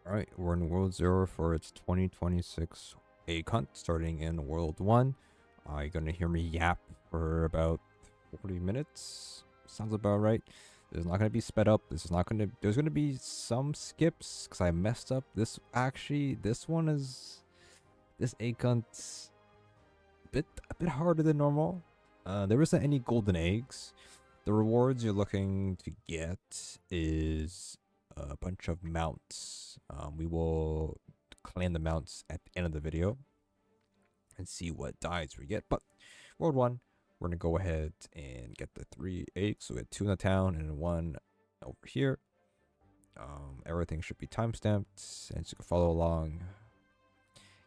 Alright, we're in World 0 for its 2026 egg hunt, starting in World 1. You're gonna hear me yap for about 40 minutes. Sounds about right. This is not gonna be sped up. This is not gonna. There's gonna be some skips because I messed up. This one is this egg hunt's a bit harder than normal. There isn't any golden eggs. The rewards you're looking to get is a bunch of mounts. We will claim the mounts at the end of the video and see what dies we get. But World 1, we're going to go ahead and get the 3 eggs. So we had 2 in the town and 1 over here. Everything should be timestamped, and so you can follow along.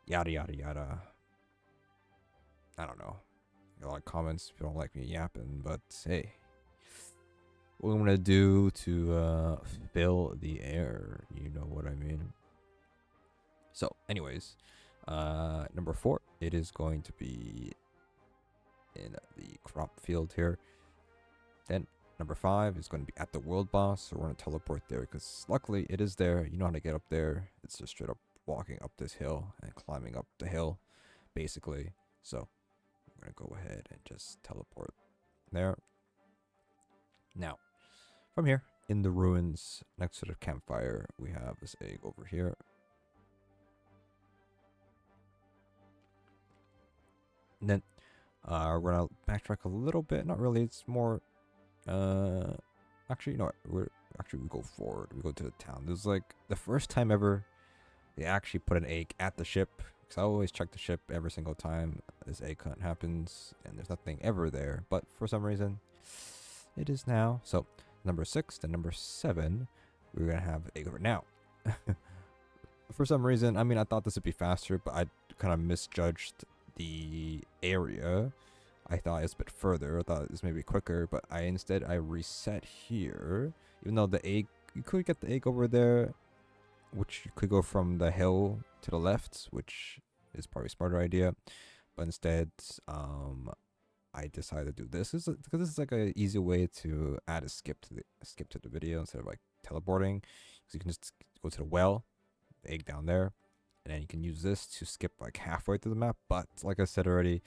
Yada, yada, yada. I don't know. A lot of comments if you don't like me yapping, but hey. What I'm gonna do to fill the air, you know what I mean. So anyways, number 4, it is going to be in the crop field here. Then number 5 is going to be at the world boss, so we're gonna teleport there because luckily it is there. You know how to get up there. It's just straight up walking up this hill and climbing up the hill basically. So we're gonna go ahead and just teleport there. Now from here, in the ruins, next to the campfire, we have this egg over here. And then we're gonna backtrack a little bit. Not really. It's more. Actually, no. We go forward. We go to the town. This is like the first time ever they actually put an egg at the ship. Because I always check the ship every single time this egg hunt happens, and there's nothing ever there. But for some reason, it is now. So number 6 to number 7, we're gonna have egg over now. For some reason, I mean, I thought this would be faster, but I kind of misjudged the area. I thought it was a bit further. I thought it was maybe quicker, but I reset here. Even though the egg, you could get the egg over there, which you could go from the hill to the left, which is probably a smarter idea. But instead, I decided to do this because this is like an easy way to add a skip to the video instead of like teleporting. So you can just go to the well, the egg down there, and then you can use this to skip like halfway through the map. But like I said already,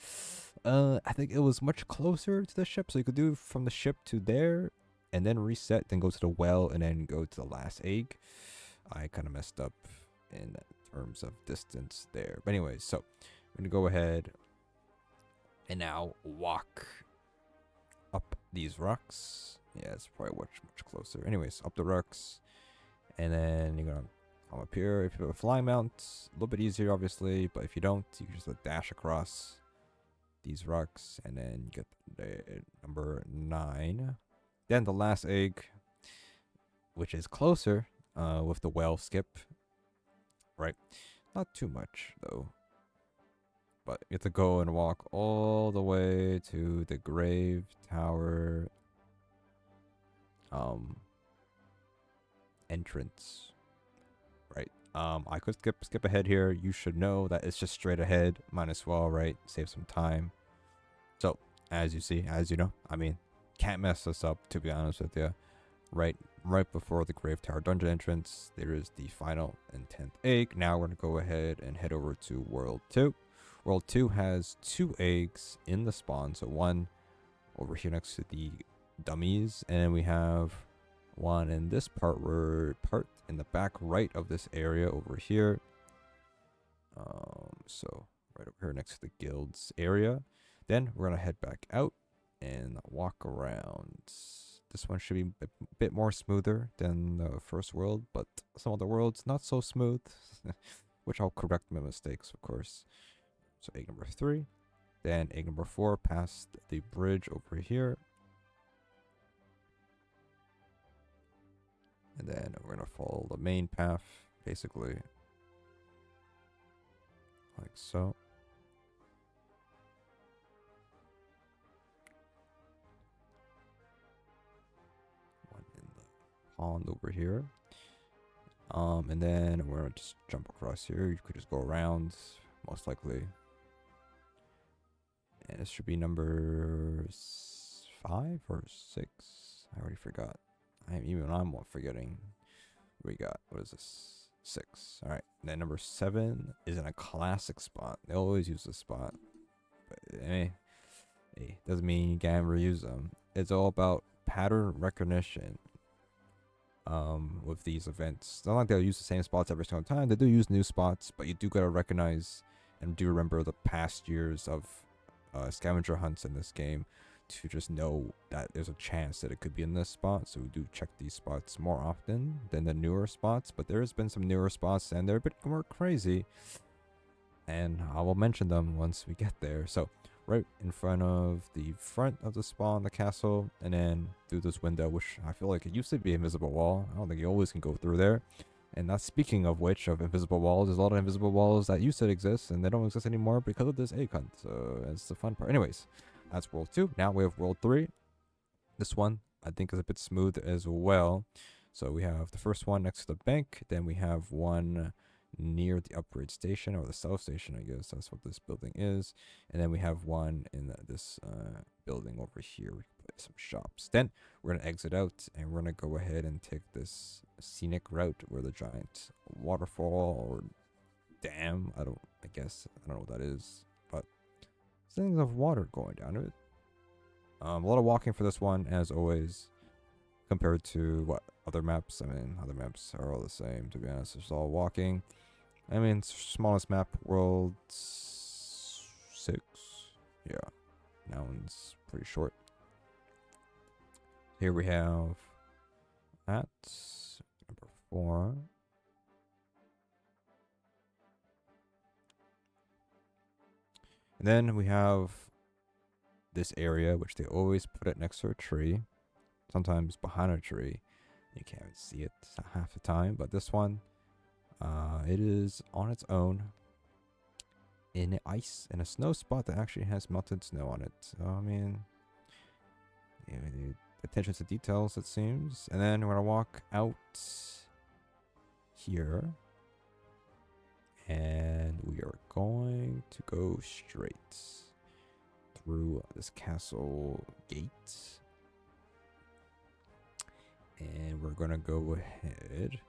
I think it was much closer to the ship, so you could do from the ship to there, and then reset, then go to the well, and then go to the last egg. I kind of messed up in terms of distance there. But anyways, so I'm gonna go ahead and now walk up these rocks. Yeah, it's probably much closer. Anyways, up the rocks. And then you're going to come up here. If you have a flying mount, a little bit easier, obviously. But if you don't, you can just dash across these rocks. And then you get the number 9. Then the last egg, which is closer with the well skip. Right? Not too much, though. But you have to go and walk all the way to the grave tower entrance. Right. I could skip ahead here. You should know that it's just straight ahead. Might as well, right? Save some time. So, as you know, I mean, can't mess this up, to be honest with you. Right before the grave tower dungeon entrance, there is the final and 10th egg. Now we're going to go ahead and head over to World 2. World 2 has 2 eggs in the spawn. So 1 over here next to the dummies. And then we have 1 in this part in the back right of this area over here. So right over here next to the guilds area. Then we're going to head back out and walk around. This one should be a bit more smoother than the first world. But some of the worlds not so smooth. Which I'll correct my mistakes, of course. So egg number 3, then egg number 4 past the bridge over here. And then we're going to follow the main path, basically. Like so. One in the pond over here. And then we're going to just jump across here. You could just go around, most likely. And this should be number 5 or 6. I already forgot. I'm forgetting. We got, what is this? 6. All right. And then number 7 is in a classic spot. They always use this spot, but hey, doesn't mean you can't reuse them. It's all about pattern recognition. With these events, it's not like they'll use the same spots every single time. They do use new spots, but you do gotta recognize and do remember the past years of scavenger hunts in this game to just know that there's a chance that it could be in this spot. So we do check these spots more often than the newer spots, but there's been some newer spots and they're a bit more crazy, and I will mention them once we get there. So right in front of the spawn, the castle, and then through this window, which I feel like it used to be an invisible wall. I don't think you always can go through there. And that's speaking of which, of invisible walls, there's a lot of invisible walls that used to exist and they don't exist anymore because of this egg hunt. So that's the fun part. Anyways, that's world 2. Now we have world 3. This one I think is a bit smooth as well. So we have the first one next to the bank, then we have one near the upgrade station, or the south station, I guess that's what this building is, and then we have one in this building over here. We can put some shops. Then we're gonna exit out and we're gonna go ahead and take this scenic route where the giant waterfall or dam, I don't know what that is, but things of water going down it. A lot of walking for this one, as always, compared to what other maps. I mean, other maps are all the same, to be honest. It's all walking. I mean, smallest map, world 6. Yeah, that one's pretty short. Here we have that, number 4. And then we have this area, which they always put it next to a tree, sometimes behind a tree. You can't even see it half the time, but this one, it is on its own in a snow spot that actually has melted snow on it. So I mean, yeah, attention to details, it seems. And then we're gonna walk out here, and we are going to go straight through this castle gate, and we're gonna go ahead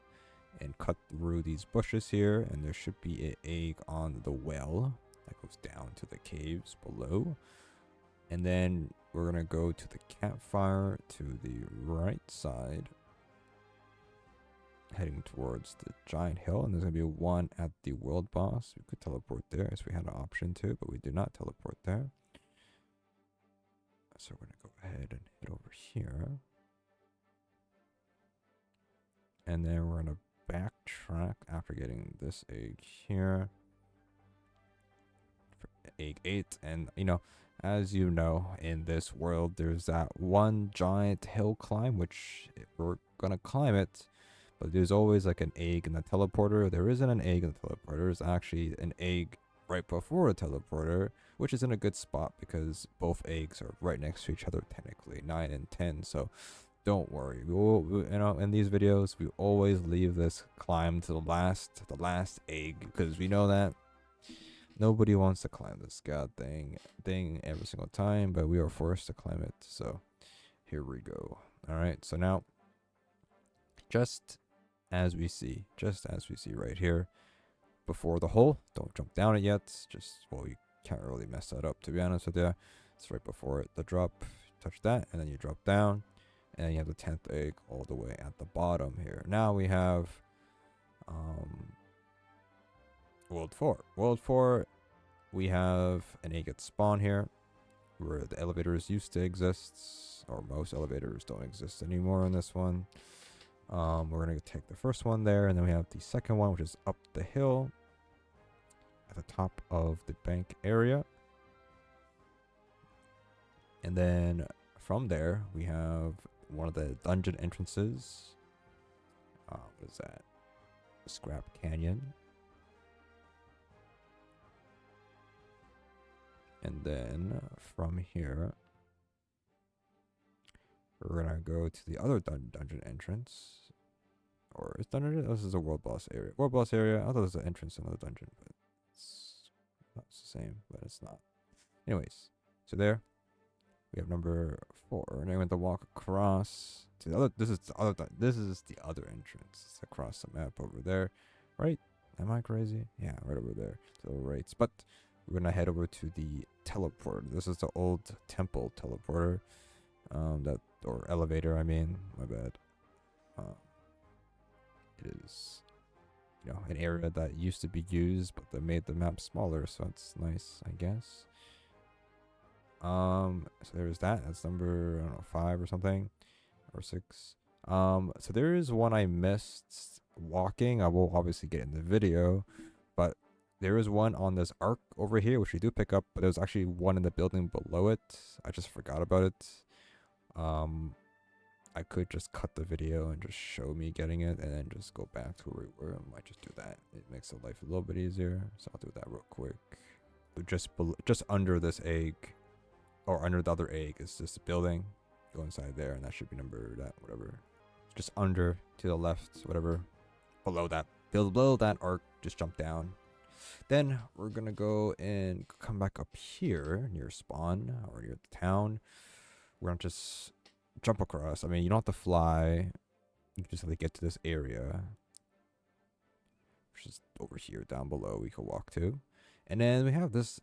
and cut through these bushes here, and there should be an egg on the well that goes down to the caves below. And then we're gonna go to the campfire to the right side, heading towards the giant hill, and there's gonna be one at the world boss. We could teleport there as we had an option to, but we do not teleport there. So we're gonna go ahead and head over here, and then we're gonna backtrack after getting this egg here for egg 8. And as you know, in this world there's that one giant hill climb, which we're gonna climb it, but there's always like an egg in the teleporter. There isn't an egg in the teleporter. There's actually an egg right before a teleporter, which is in a good spot because both eggs are right next to each other, technically 9 and 10. So don't worry. In these videos, we always leave this climb to the last egg, because we know that nobody wants to climb this god thing every single time, but we are forced to climb it. So here we go. All right. So now, just as we see right here before the hole, don't jump down it yet. You can't really mess that up, to be honest with you. It's right before it, the drop. Touch that, and then you drop down. And you have the 10th egg all the way at the bottom here. Now we have World 4. World 4, we have an egg at spawn here, where the elevators used to exist, or most elevators don't exist anymore in this one. We're going to take the first one there, and then we have the second one, which is up the hill at the top of the bank area. And then from there, we have one of the dungeon entrances. What is that? Scrap Canyon. And then from here, we're gonna go to the other dungeon entrance. Or is dungeon? This is a world boss area. World boss area. I thought it was an entrance to another dungeon, but it's not the same. But it's not. Anyways, so there. We have number 4, and I went to walk across to the other. This is the other entrance. It's across the map over there. right? Am I crazy? Yeah, right over there to the right. But we're gonna head over to the teleporter. This is the old temple teleporter. That or elevator. I mean, my bad. It is, an area that used to be used, but they made the map smaller, so it's nice, I guess. So there's that. That's number, I don't know, 5 or something, or 6. So there is one I missed walking. I will obviously get in the video, but there is one on this arc over here, which we do pick up, but there's actually one in the building below it. I just forgot about it. I could just cut the video and just show me getting it and then just go back to where we were. I might just do that. It makes the life a little bit easier. So I'll do that real quick. Just under this egg, or under the other egg, is just a building. Go inside there, and that should be number that, whatever. Just under, to the left, whatever. Below that arc, just jump down. Then we're gonna go and come back up here near spawn or near the town. We're gonna just jump across. I mean, you don't have to fly. You just have to get to this area, which is over here down below. We can walk to, and then we have this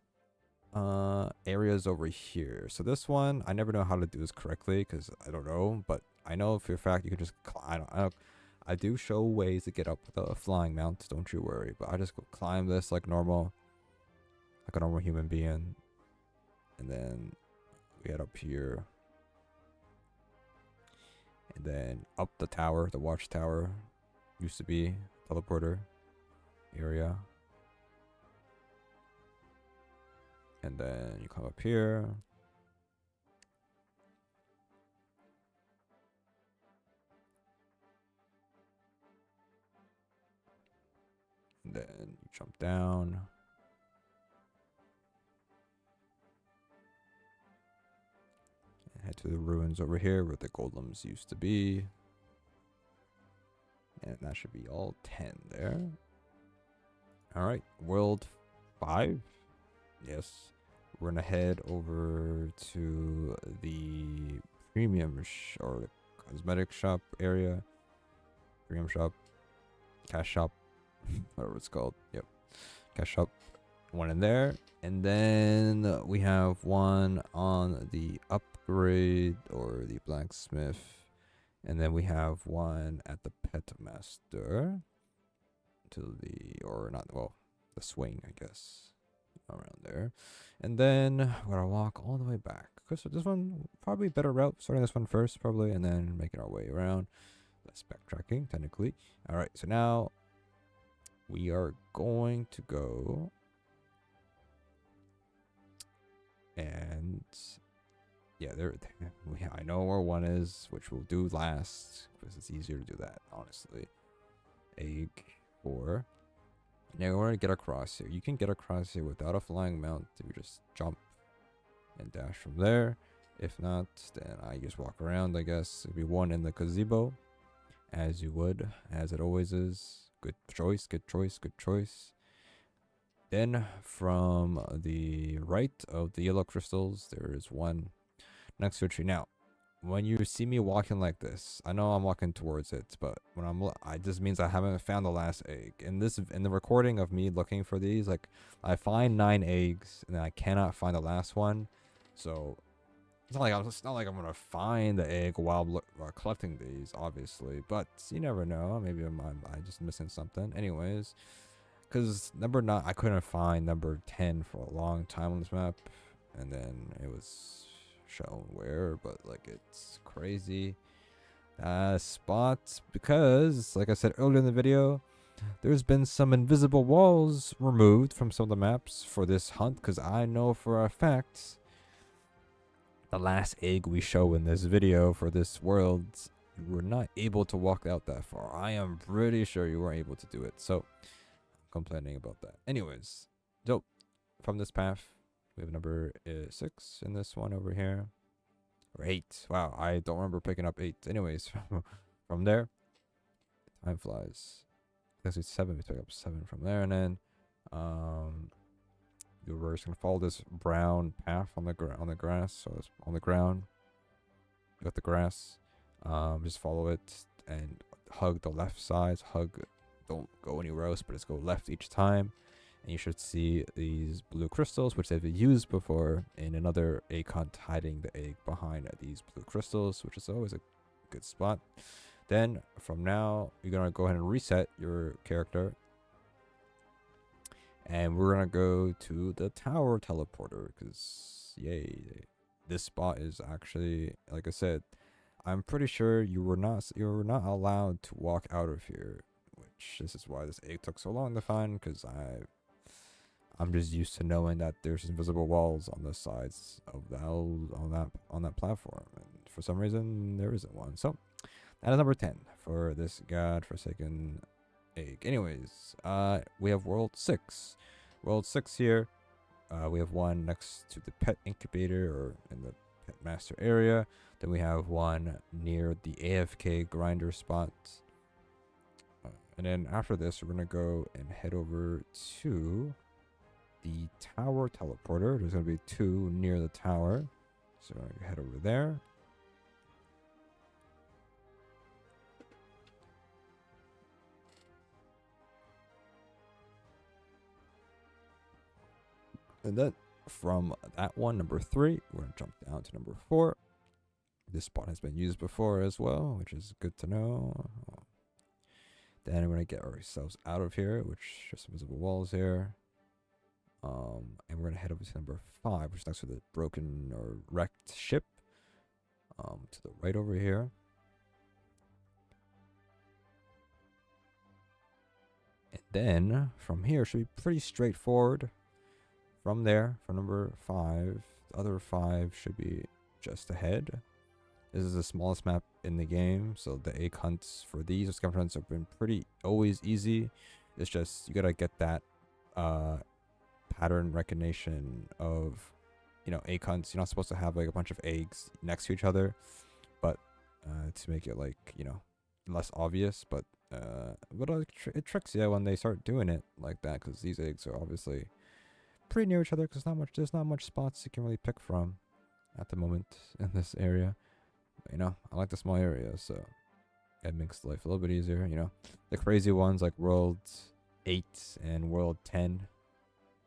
areas over here. So this one, I never know how to do this correctly because I don't know, but I know for a fact you can just I do show ways to get up with a flying mount. Don't you worry. But I just go climb this like normal, like a normal human being, and then we head up here. And then up the tower, the watchtower, used to be teleporter area. And then you come up here. And then you jump down. Head to the ruins over here where the golems used to be. And that should be all 10 there. Alright, world 5. Yes. We're gonna head over to the premium or the cosmetic shop area. Premium shop. Cash shop. Whatever it's called. Yep. Cash shop. One in there. And then we have one on the upgrade or the blacksmith. And then we have one at the pet master. To the, or not, well, the swing, I guess. Around there. And then we're gonna walk all the way back. So this one, probably better route. Starting this one first, probably, and then making our way around. That's backtracking, technically. Alright, so now we are going to go. And yeah, I know where one is, which we'll do last because it's easier to do that, honestly. Egg 4. Now we're gonna get across here. You can get across here without a flying mount. You just jump and dash from there. If not, then I just walk around, I guess. It'll be one in the gazebo, as you would, as it always is. Good choice, good choice, good choice. Then from the right of the yellow crystals, there is one next to a tree. Now, when you see me walking like this, I know I'm walking towards it, but when I just means I haven't found the last egg. In the recording of me looking for these, like I find 9 eggs and I cannot find the last one. So it's not like I'm gonna find the egg while collecting these, obviously. But you never know. Maybe I'm just missing something. Anyways. Because number 9, I couldn't find number 10 for a long time on this map. And then it was shown where, but like it's crazy spots. Because, like I said earlier in the video, there's been some invisible walls removed from some of the maps for this hunt. Because I know for a fact, the last egg we show in this video for this world, you were not able to walk out that far. I am pretty sure you weren't able to do it. So complaining about that. Anyways, so from this path, we have number 6 in this one over here. Or 8. Wow, I don't remember picking up 8. Anyways, from there, time flies. I guess it's 7. We pick up 7 from there, and then we're just gonna follow this brown path on the grass. So it's on the ground with the grass. Just follow it and hug the left side. Hug don't go anywhere else, but just go left each time. And you should see these blue crystals, which they've used before in another egg hunt, hiding the egg behind these blue crystals, which is always a good spot. Then from now, you're gonna go ahead and reset your character, and we're gonna go to the tower teleporter because yay, this spot is actually, like I said, I'm pretty sure you were not allowed to walk out of here, which this is why this egg took so long to find, because I'm just used to knowing that there's invisible walls on the sides of the on that platform, and for some reason there isn't one. So that is number 10 for this godforsaken egg. Anyways, we have world 6. World 6 here. We have one next to the pet incubator, or in the pet master area. Then we have one near the AFK grinder spot. And then after this, we're gonna go and head over to the tower teleporter. There's gonna be 2 near the tower, so I'm gonna head over there. And then from that one, number 3, we're gonna jump down to number 4. This spot has been used before as well, which is good to know. Then we're gonna get ourselves out of here, which there's some visible walls here. And we're gonna head over to number 5, which is next to the broken or wrecked ship. To the right over here. And then from here should be pretty straightforward. From there, for number 5, the other 5 should be just ahead. This is the smallest map in the game, so the egg hunts for these scavenger hunts have been always easy. It's just you gotta get that pattern recognition of, egg hunts. You're not supposed to have like a bunch of eggs next to each other, but to make it like, less obvious. But it tricks you when they start doing it like that, because these eggs are obviously pretty near each other, because there's not much spots you can really pick from at the moment in this area. But, I like the small area, so it makes life a little bit easier. The crazy ones like World 8 and World 10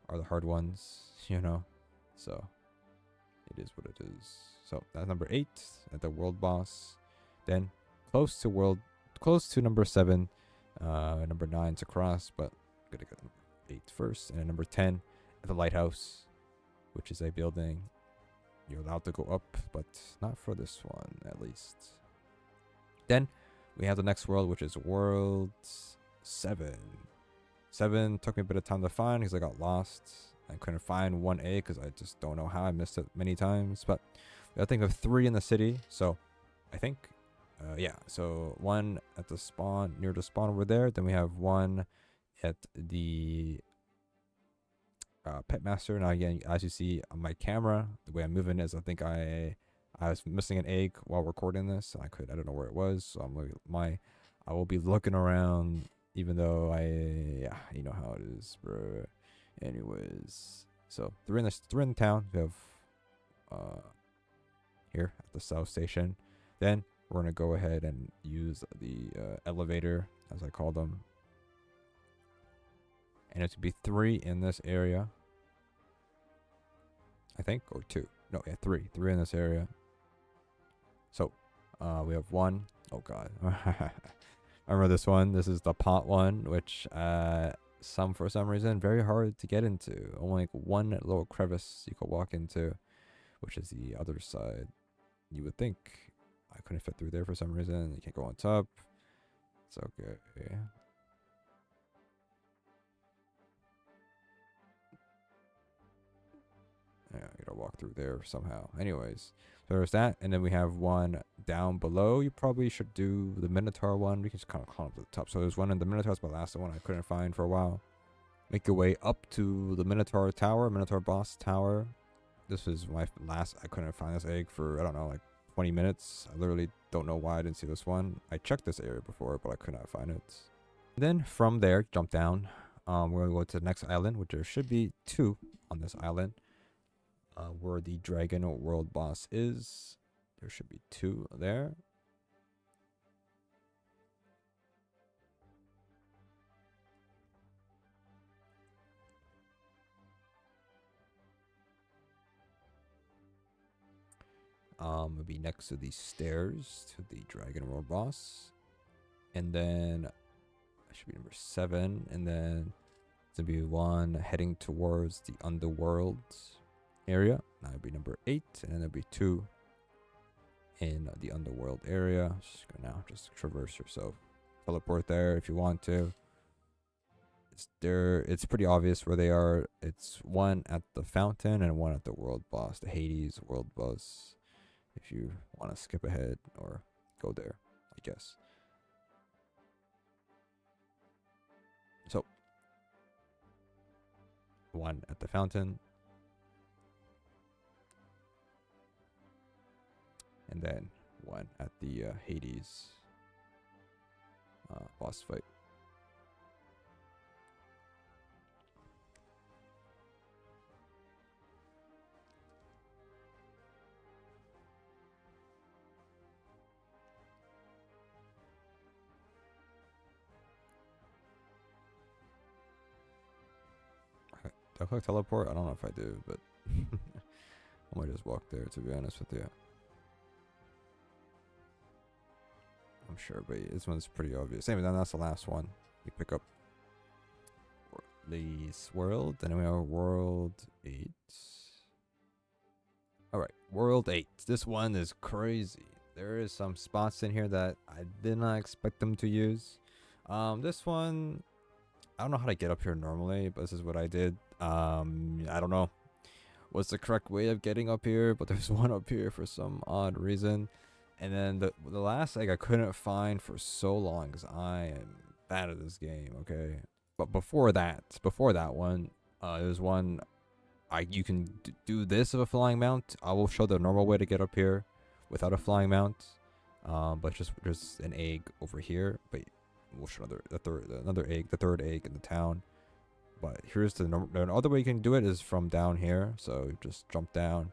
are the hard ones, so it is what it is. So that's number 8 at the world boss. Then close to number 7, number 9 to cross, but gonna get number 8 first, and number 10 at the lighthouse, which is a building you're allowed to go up, but not for this one at least. Then we have the next world, which is world 7. 7 took me a bit of time to find because I got lost. I couldn't find 1A because I just don't know how. I missed it many times. But I think of 3 in the city, so I think yeah, so 1 at the spawn, near the spawn over there. Then we have 1 at the pet master. Now again, as you see on my camera, the way I'm moving is, I think I was missing an egg while recording this, and I don't know where it was, so I will be looking around, even though you know how it is, bro. Anyways, so 3 in the town. We have here at the south station. Then we're gonna go ahead and use the elevator, as I call them, and it's to be 3 in this area, I think, or 2. No, yeah, 3 in this area. So we have 1. Oh god. I remember this one. This is the pot one, which for some reason very hard to get into. Only like 1 little crevice you could walk into, which is the other side. You would think I couldn't fit through there for some reason. You can't go on top. It's okay. Yeah, you gotta walk through there somehow. Anyways, so there's that, and then we have 1 down below. You probably should do the Minotaur one. We can just kind of climb up to the top. So there's 1 in the Minotaur. That's the last one I couldn't find for a while. Make your way up to the Minotaur Tower, Minotaur Boss Tower. This is my last. I couldn't find this egg for, I don't know, like 20 minutes. I literally don't know why I didn't see this one. I checked this area before, but I could not find it. Then from there, jump down. We're gonna go to the next island, which there should be 2 on this island. Where the dragon world boss is. There should be 2 there. It'll be next to the stairs to the Dragon World boss. And then that should be number 7. And then it's gonna be 1 heading towards the underworld area. That would be number 8. And then there'll be 2 in the underworld area. Just go now, just traverse yourself. Teleport there if you want to. It's pretty obvious where they are. It's 1 at the fountain and 1 at the world boss, the Hades world boss. If you want to skip ahead or go there, I guess. So 1 at the fountain, and then 1 at the Hades boss fight. Do I click teleport? I don't know if I do, but I might just walk there, to be honest with you. I'm sure, but this one's pretty obvious. Anyway, then that's the last one. You pick up this world, and then we have world 8. Alright, world 8. This one is crazy. There is some spots in here that I did not expect them to use. This one, I don't know how to get up here normally, but this is what I did. I don't know what's the correct way of getting up here, but there's one up here for some odd reason. And then the last egg I couldn't find for so long because I am bad at this game, okay? But before that one, there's one you can do this of a flying mount. I will show the normal way to get up here without a flying mount. But just there's an egg over here, but we'll show the third egg in the town. But here's the other way you can do it is from down here. So just jump down,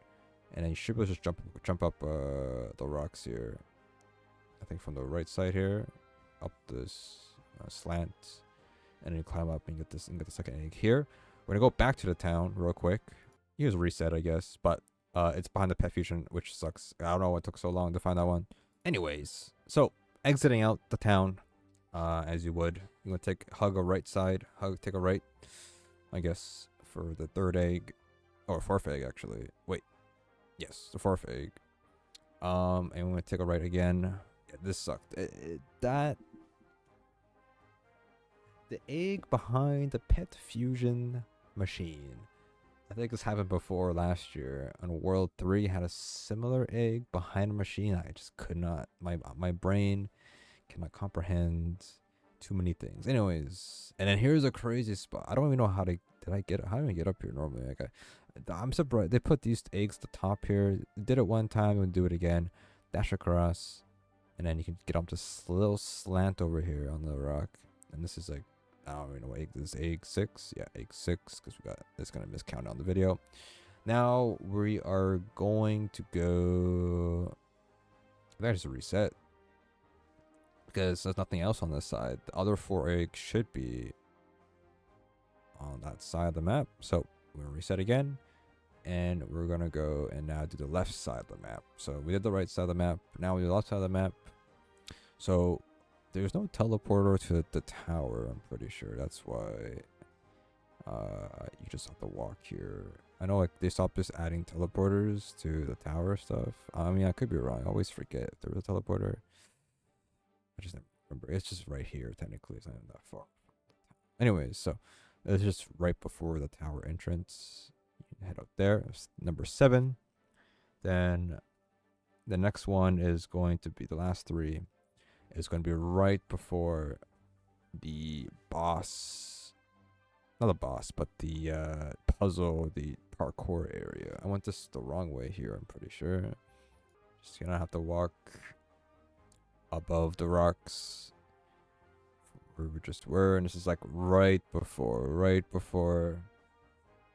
and then you should be able to just jump up the rocks here. I think from the right side here, up this slant, and then you climb up and get the second egg here. We're gonna go back to the town real quick. You guys reset, I guess, but it's behind the pet fusion, which sucks. I don't know what took so long to find that one. Anyways, so exiting out the town, as you would, you want to hug a right side, take a right, I guess, for the third egg, or fourth egg actually. Wait, yes, the fourth egg. And we're gonna take a right again. Yeah, this sucked. The egg behind the pet fusion machine. I think this happened before last year. On World 3 had a similar egg behind a machine. I just could not, my brain cannot comprehend too many things. Anyways, and then here's a crazy spot. I don't even know how to, how do I get up here normally? Like I'm surprised they put these eggs at the top here. Did it one time and do it again. Dash across, and then you can get up this little slant over here on the rock. And this is like, I don't even know what egg this is. Egg 6. Yeah, egg 6, because we got it's gonna miscount on the video. Now we are going to go. There's a reset because there's nothing else on this side. The other 4 eggs should be on that side of the map. So we're gonna reset again, and we're gonna go and now do the left side of the map. So we did the right side of the map. Now we do the left side of the map. So there's no teleporter to the tower, I'm pretty sure. That's why you just have to walk here. I know like they stopped just adding teleporters to the tower stuff. I mean, I could be wrong. I always forget if there was a teleporter. I just never remember. It's just right here, technically. It's not even that far. Anyways, so it's just right before the tower entrance. You can head up there. It's number 7. Then the next one is going to be the last 3. It's going to be right before the boss. Not the boss, but the puzzle, the parkour area. I went this the wrong way here, I'm pretty sure. Just gonna have to walk above the rocks where we just were, and this is like right before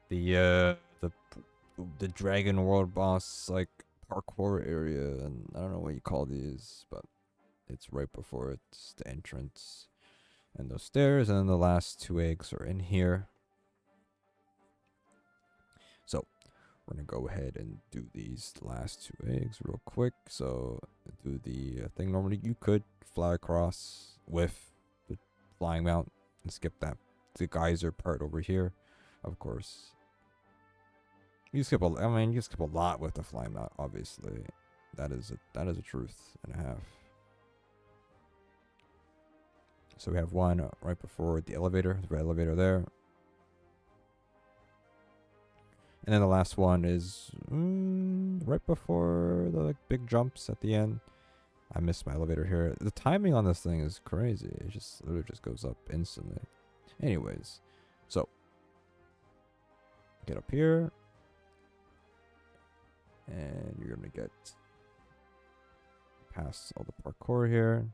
the Dragon World boss, like parkour area, and I don't know what you call these, but it's right before it's the entrance and those stairs, and then the last 2 eggs are in here. So we're gonna go ahead and do these last 2 eggs real quick. So do the thing normally you could fly across with the flying mount and skip that the geyser part over here, of course. You skip you skip a lot with the flying mount, obviously. That is a truth and a half. So we have one right before the elevator, the red elevator there. And then the last one is right before the big jumps at the end. I missed my elevator here. The timing on this thing is crazy. It just literally just goes up instantly. Anyways, so get up here. And you're going to get past all the parkour here.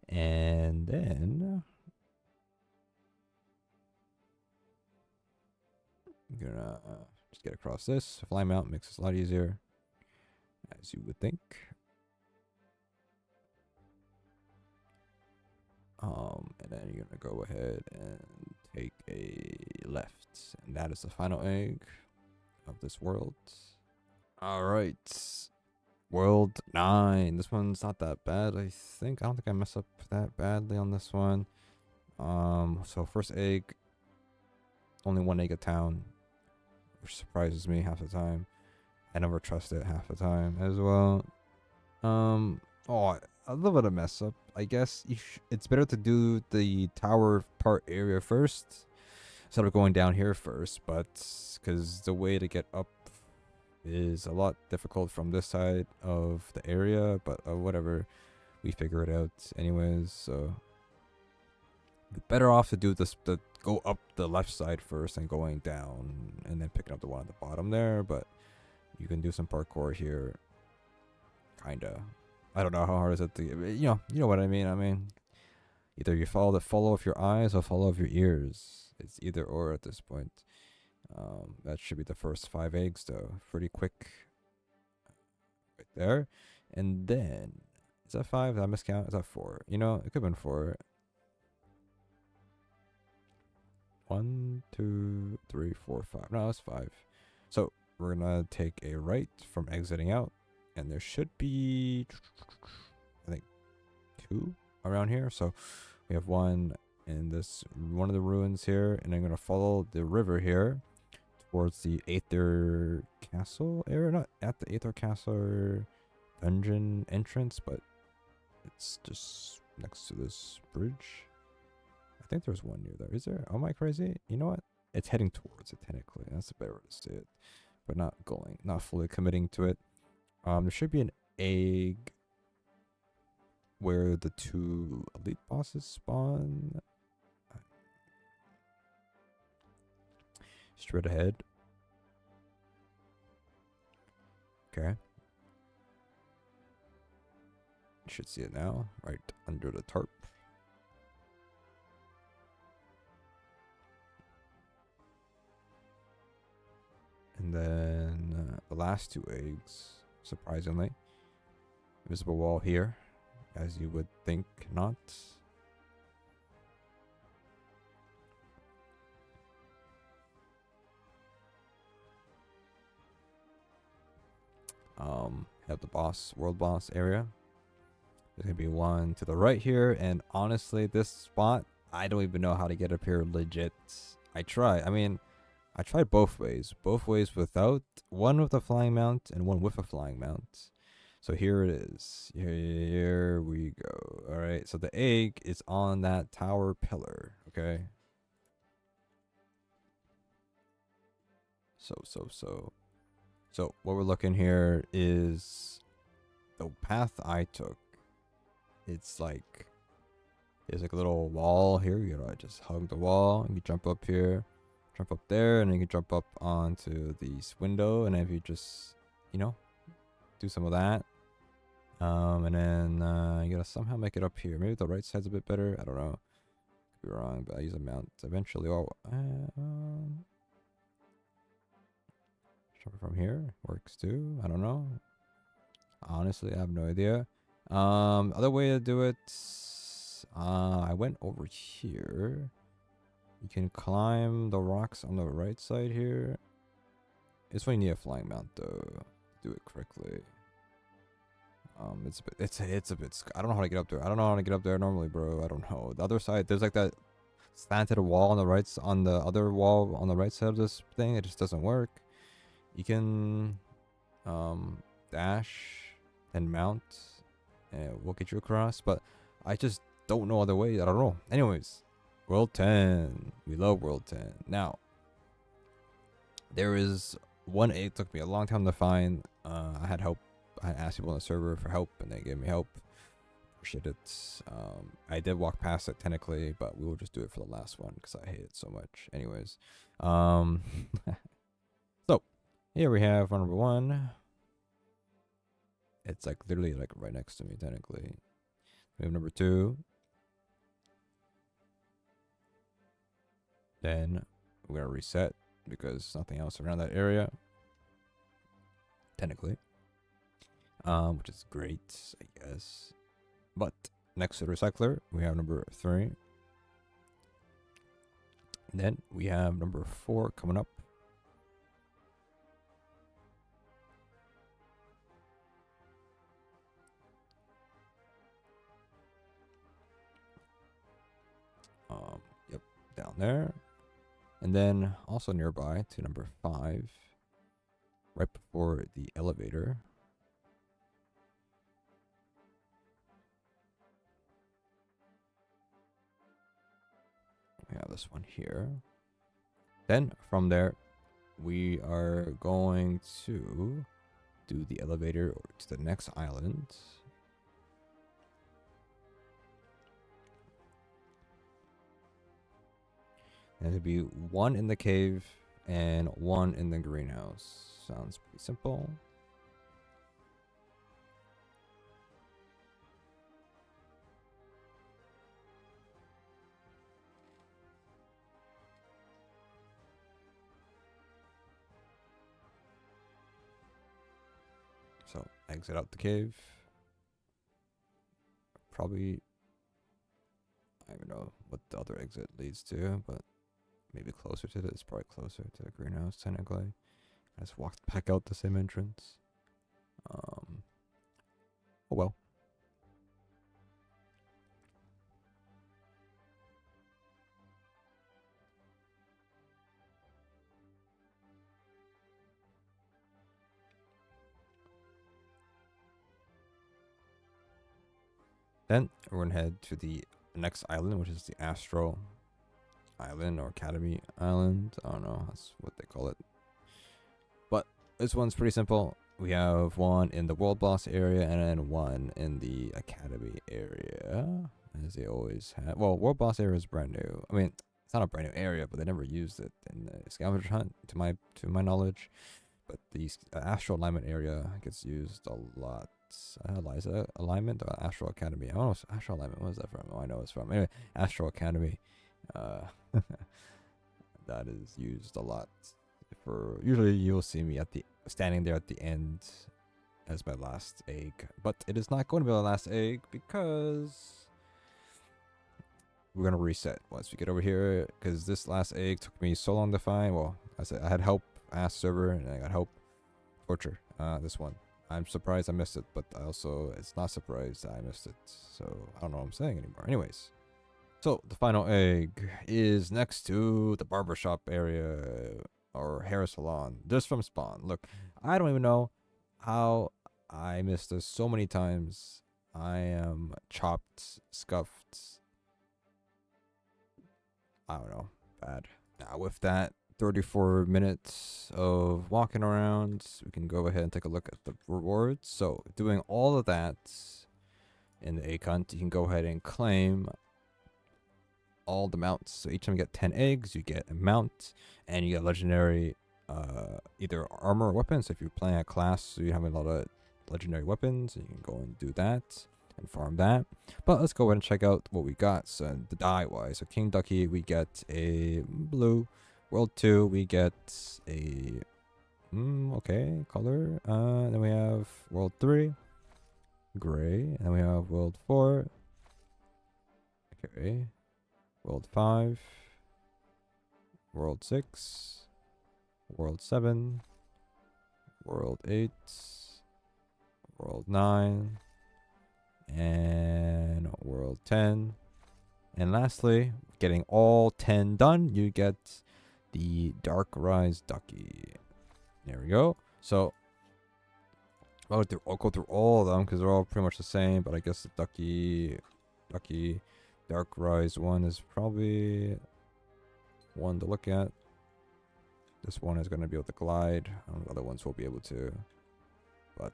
And then you're gonna just get across this. Fly mount makes this a lot easier, as you would think. And then you're gonna go ahead and take a left, and that is the final egg of this world. All right, world 9. This one's not that bad, I think. I don't think I mess up that badly on this one. So first egg, only 1 egg a town, which surprises me half the time. I never trust it half the time as well. Oh, a little bit of mess up. I guess it's better to do the tower part area first instead of going down here first, but because the way to get up is a lot difficult from this side of the area, but whatever, we figure it out anyways. So better off to do this, to go up the left side first and going down and then picking up the one at the bottom there. But you can do some parkour here, kinda. I don't know how hard is it to get, you know what I mean. I mean, either you follow with your eyes or follow with your ears. It's either or at this point. That should be the first 5 eggs though. Pretty quick. Right there. And then, is that 5? Did I miscount? Is that 4? You know, it could have been 4. 1, 2, 3, 4, 5. No, that's 5. So we're gonna take a right from exiting out, and there should be, I think, 2 around here. So we have 1 in this one of the ruins here, and I'm gonna follow the river here towards the Aether Castle area. Not at the Aether Castle dungeon entrance, but it's just next to this bridge. I think there's one near there. Is there? Am I crazy? You know what? It's heading towards it technically. That's a better way to say it. But not fully committing to it. There should be an egg where the 2 elite bosses spawn. Straight ahead. Okay. You should see it now, right under the tarp. And then the last 2 eggs, surprisingly. Invisible wall here, as you would think not. Have the world boss area. There's gonna be one to the right here, and honestly, this spot, I don't even know how to get up here legit. I tried both ways. Both ways without, one with a flying mount and one with a flying mount. So here it is. Here we go. All right. So the egg is on that tower pillar. Okay. So what we're looking here is the path I took. It's like, there's like a little wall here. You know, I just hug the wall and you jump up here. Jump up there, and then you can jump up onto this window, and if you just, you know, do some of that, and then you gotta somehow make it up here. Maybe the right side's a bit better. I don't know. Could be wrong, but I use a mount eventually. Oh, jump from here works too. I don't know. Honestly, I have no idea. Other way to do it. I went over here. You can climb the rocks on the right side here. It's when you need a flying mount though. Do it correctly. It's a bit. I don't know how to get up there. I don't know how to get up there normally, bro. I don't know. The other side, there's like that slanted wall on the right, on the other wall on the right side of this thing. It just doesn't work. You can dash and mount, and it will get you across. But I just don't know other way. I don't know. Anyways, World 10. We love World 10. Now, there is one egg. Took me a long time to find. I had help. I asked people on the server for help, and they gave me help. Appreciate it. I did walk past it technically, but we will just do it for the last one because I hate it so much. Anyways, so here we have number 1. It's like literally like right next to me technically. We have number 2. Then we're gonna reset because nothing else around that area technically. Which is great, I guess. But next to the recycler, we have number 3. And then we have number 4 coming up. Yep, down there. And then also nearby to number 5, right before the elevator. We have this one here. Then from there, we are going to do the elevator to the next island. And it'll be 1 in the cave and 1 in the greenhouse. Sounds pretty simple. So exit out the cave. Probably, I don't know what the other exit leads to, but maybe closer to this. Probably closer to the greenhouse technically. I just walked back out the same entrance. Oh well. Then we're gonna head to the next island, which is the Astral Island or Academy Island. I don't know, that's what they call it. But this one's pretty simple. We have 1 in the World Boss area and then 1 in the Academy area, as they always have. Well, World Boss area is brand new. I mean, it's not a brand new area, but they never used it in the Scavenger Hunt, to my knowledge. But the Astral Alignment area gets used a lot. Liza Alignment or Astral Academy. I don't know. Astral Alignment. What is that from? Oh, I know it's from. Anyway, Astral Academy. That is used a lot. For usually you'll see me standing there at the end as my last egg, but it is not going to be the last egg because we're gonna reset once we get over here. Because this last egg took me so long to find. Well, I said I had help. I asked server and I got help. Torture. This one. I'm surprised I missed it, but it's not surprised I missed it. So I don't know what I'm saying anymore. Anyways, so the final egg is next to the barbershop area or hair salon, just from spawn. Look, I don't even know how I missed this so many times. I am chopped, scuffed. I don't know, bad. Now with that 34 minutes of walking around, we can go ahead and take a look at the rewards. So doing all of that in the egg hunt, you can go ahead and claim all the mounts. So each time you get 10 eggs, you get a mount and you get legendary either armor or weapons. So if you're playing a class, so you have a lot of legendary weapons, and you can go and do that and farm that. But let's go ahead and check out what we got. So the dye wise, so King Ducky, we get a blue. World 2, we get a okay color. Then we have World 3, gray. And then we have World 4, okay. World 5, World 6, World 7, World 8, World 9, and World 10. And lastly, getting all 10 done, you get the Darkrise Ducky. There we go. So I'll go through all of them because they're all pretty much the same. But I guess the Ducky Darkrise one is probably one to look at. This one is going to be able to glide. The other ones will be able to. But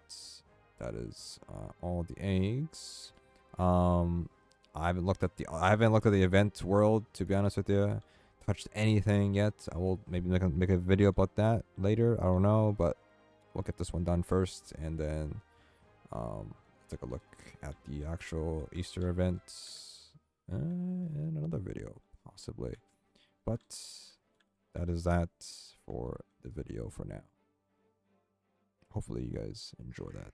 that is all the eggs. I haven't looked at the event world, to be honest with you. Touched anything yet. I will maybe make a video about that later. I don't know, but we'll get this one done first, and then take a look at the actual Easter events and another video possibly. But that is that for the video for now. Hopefully you guys enjoy that.